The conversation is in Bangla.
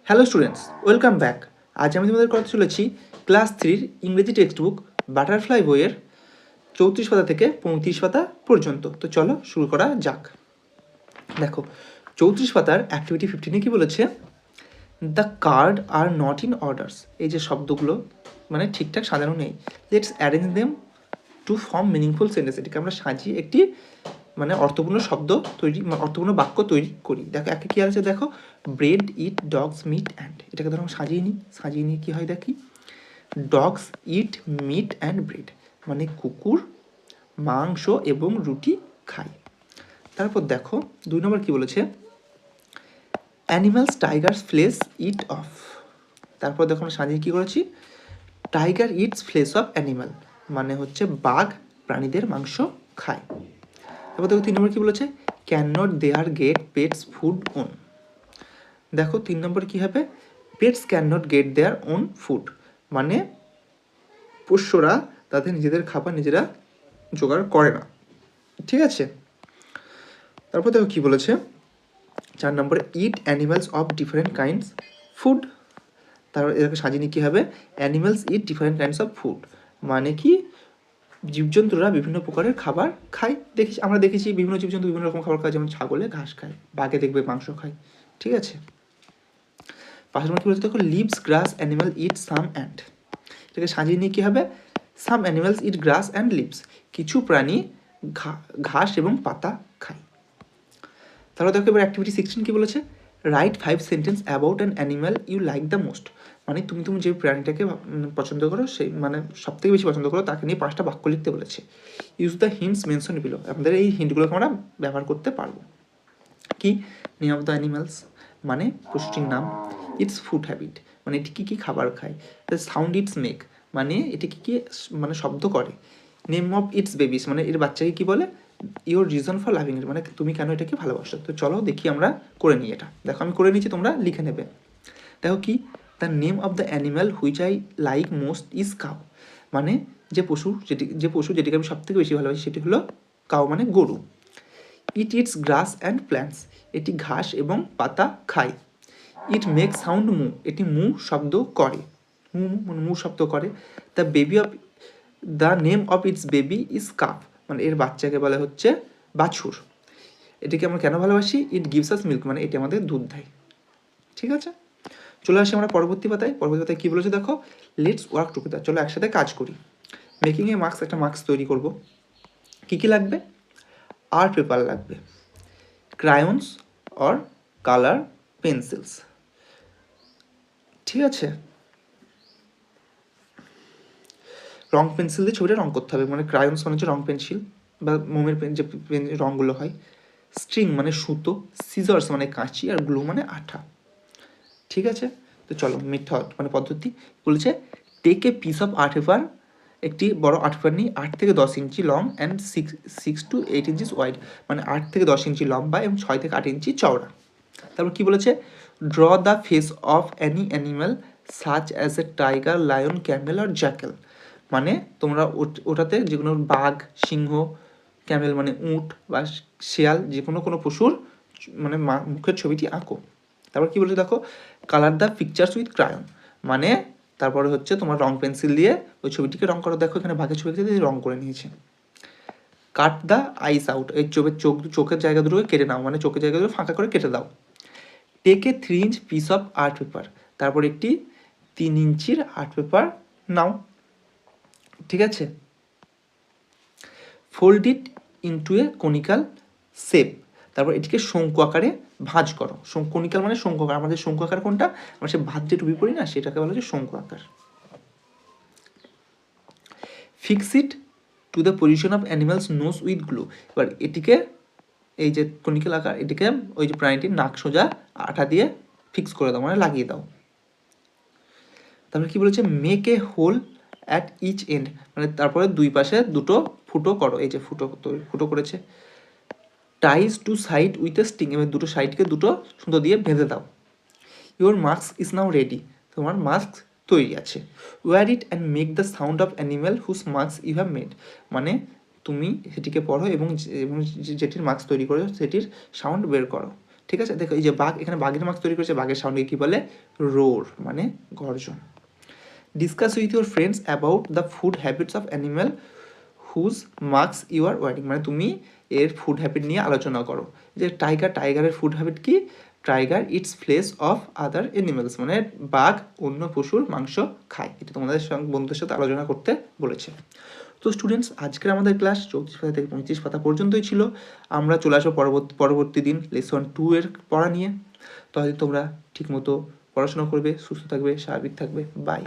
Hello students, welcome back. আজ আমি তোমাদের কথা চলেছি ক্লাস 3-র ইংরেজি টেক্সট বুক বাটারফ্লাই বইয়ের 34 পাতা থেকে 35 পাতা পর্যন্ত। তো চলো শুরু করা যাক। দেখো 34 পাতার অ্যাক্টিভিটি 15-এ কি বলেছে, the card are not in orders. এই যে শব্দগুলো মানে ঠিকঠাক সাজানো নেই, let's arrange them to form meaningful sentence. এটাকে আমরা সাজিয়ে একটি মানে অর্থপূর্ণ শব্দ তৈরি, অর্থপূর্ণ বাক্য তৈরি করি। দেখো একে কী আছে, দেখো bread eat dogs meat and, এটাকে ধরো সাজিয়ে নিই কী হয় দেখি, dogs eat meat and bread মানে কুকুর মাংস এবং রুটি খায়। তারপর দেখো 2 নম্বর কী বলেছে, অ্যানিমালস টাইগার্স ফ্লেস ইট অফ। তারপর দেখো আমরা সাজিয়ে কী করেছি, টাইগার ইটস ফ্লেস অফ অ্যানিমাল মানে হচ্ছে বাঘ প্রাণীদের মাংস খায়। তারপর দেখো 3 নম্বর কী বলেছে, can not their get pets food own. দেখো 3 নম্বর কী হবে, pets can not get their own food মানে পোষ্যরা তাদের নিজেদের খাবার নিজেরা জোগাড় করে না। ঠিক আছে, তারপর দেখো কী বলেছে 4 নম্বরে, eat animals of different kinds food. তারপর এটাকে সাজিয়ে কী হবে, animals eat different kinds of food মানে কি জীবজন্তুরা বিভিন্ন প্রকারের খাবার খায়। আমরা দেখেছি বিভিন্ন জীবজন্তু বিভিন্ন রকম খাবার খায়, যেমন ছাগলে ঘাস খায়, বাঘে দেখবে মাংস খায়। ঠিক আছে, 5 নম্বর কী বলছে দেখো, leaves grass animal eat some and. এটাকে সাজিয়ে নিয়ে কী হবে, some animals eat grass and leaves, কিছু প্রাণী ঘাস এবং পাতা খায়। তারপর দেখো এবার অ্যাক্টিভিটি 16 কী বলেছে, write 5 sentence about an animal you like the most মানে তুমি যে প্রাণীটাকে পছন্দ করো, সেই মানে সব থেকে বেশি পছন্দ করো তাকে নিয়ে 5টা বাক্য লিখতে বলেছে। Use the hints mention below, আমাদের এই হিন্টগুলোকে আমরা ব্যবহার করতে পারবো। কি, নেম অফ দ্য অ্যানিমালস মানে পশুটির নাম, ইটস ফুড হ্যাবিট মানে এটি কী কী খাবার খায়, দ্য সাউন্ড ইটস মেক মানে এটি কী কী মানে শব্দ করে, নেম অফ ইটস বেবিস মানে এর বাচ্চাকে কী বলে, ইওর রিজন ফর লাভিং ইট মানে তুমি কেন এটাকে ভালোবাসো। তো চলো দেখি আমরা করে নিই এটা। দেখো আমি করে নিয়েছি, তোমরা লিখে নেবে। দেখো কি, the name of the animal which I like most is cow মানে যে পশু যেটিকে আমি সবথেকে বেশি ভালোবাসি সেটি হলো কাউ মানে গরু। ইট ইটস গ্রাস অ্যান্ড প্ল্যান্টস এটি ঘাস এবং পাতা খায়। ইট মেক সাউন্ড মু এটি মু শব্দ করে, মু শব্দ করে। The name of its baby is cup মানে এর বাচ্চাকে বলা হচ্ছে বাছুর। এটিকে আমরা কেন ভালোবাসি, ইট গিভস আস মিল্ক মানে এটি আমাদের দুধ দেয়। ঠিক আছে, চলে আসি আমরা পরবর্তী পাতায় কী বলেছে দেখো, লেটস ওয়ার্ক টুগেদার চলো একসাথে কাজ করি। মেকিং এ মার্কস, একটা মার্কস তৈরি করব। কী কী লাগবে, আর্ট পেপার লাগবে, ক্রায়ন্স অর কালার পেন্সিলস। ঠিক আছে, রং পেন্সিল দিয়ে ছবিটা রং করতে হবে, মানে ক্রায়ন্স মানে হচ্ছে রং পেন্সিল বা মোমের যে রঙগুলো হয়, স্ট্রিং মানে সুতো, সিজার্স মানে কাঁচি, আর গ্লু মানে আঠা। ঠিক আছে, তো চলো মেথড মানে পদ্ধতি বলেছে, take a piece of art paper একটি বড় আর্ট পেপার নিই 8 থেকে 10 ইঞ্চি long and 6 to 8 inches wide মানে 8 থেকে 10 ইঞ্চি লম্বা এবং 6 থেকে 8 ইঞ্চি চওড়া। তারপর কী বলেছে, draw the face of any animal such as a tiger lion camel আর জ্যাকেল মানে তোমরা ওটাতে যে কোনো বাঘ সিংহ, ক্যামেল মানে উট বা শেয়াল যে কোনো পশুর মানে মুখের ছবিটি আঁকো। তারপর কী বলেছে দেখো, কালার দ্য পিকচার্স উইথ ক্রায়ন মানে তারপরে হচ্ছে তোমার রং পেন্সিল দিয়ে ওই ছবিটিকে রং করো। দেখো এখানে বাঘের ছবিতে দিয়ে রং করে নিয়েছে। কাট দ্য আইস আউট এই চোখের জায়গা দুটোকে কেটে নাও মানে চোখের জায়গা দুটো ফাঁকা করে কেটে দাও। Take a 3 inch piece of art paper তারপর একটি 3 ইঞ্চির আর্ট পেপার নাও। ঠিক আছে, fold it into a conical shape তারপর এটিকে শঙ্কু আকারে ভাঁজ করো। কনিক্যাল মানে শঙ্কু আকার, আমাদের শঙ্কু আকার কোনটা, আমরা সে ভাঁজ যে টুপি পড়ি না সেটাকে বলা হচ্ছে শঙ্কু আকার। Fix it to the position of animals nose with glue এবার এটিকে এই যে কনিক্যাল আকার এটিকে ওই যে প্রাণীটির নাক সোজা আঠা দিয়ে ফিক্স করে দাও মানে লাগিয়ে দাও। তারপরে কি বলেছে, make a hole at each end মানে তারপরে দুই পাশে দুটো ফুটো করো, এই যে ফুটো করেছে। Ties two side with a string এবার দুটো সাইডকে দুটো সুতো দিয়ে বেঁধে দাও। Your mask is now ready তোমার মাস্ক তৈরি আছে। Wear it and make the sound of animal whose mask you have made মানে তুমি সেটিকে পড়ো এবং যেটির মাস্ক তৈরি করেছো সেটির সাউন্ড বের করো। ঠিক আছে, দেখো এই যে বাঘ, এখানে বাঘের মার্কস তৈরি করেছে, বাঘের সাউন্ডকে কী বলে? রোর, মানে গর্জন। Discuss with your friends about the food habits of animal whose masks you are wearing, মানে তুমি এর ফুড হ্যাবিট নিয়ে আলোচনা করো। যে টাইগারের ফুড হ্যাবিট কি? Tiger it's flash of other animals, মানে বাঘ অন্য পশুর মাংস খায়। এটা তোমাদের সঙ্গে বন্ধুদের সাথে আলোচনা করতে বলেছে। তো স্টুডেন্টস, আজকের আমাদের ক্লাস 34 পাতা থেকে 35 পাতা পর্যন্তই ছিল। আমরা চলে আসবো পরবর্তী দিন লেসন 2 এর পড়া নিয়ে। তাহলে তোমরা ঠিকমতো পড়াশোনা করবে, সুস্থ থাকবে, স্বাভাবিক থাকবে। বাই।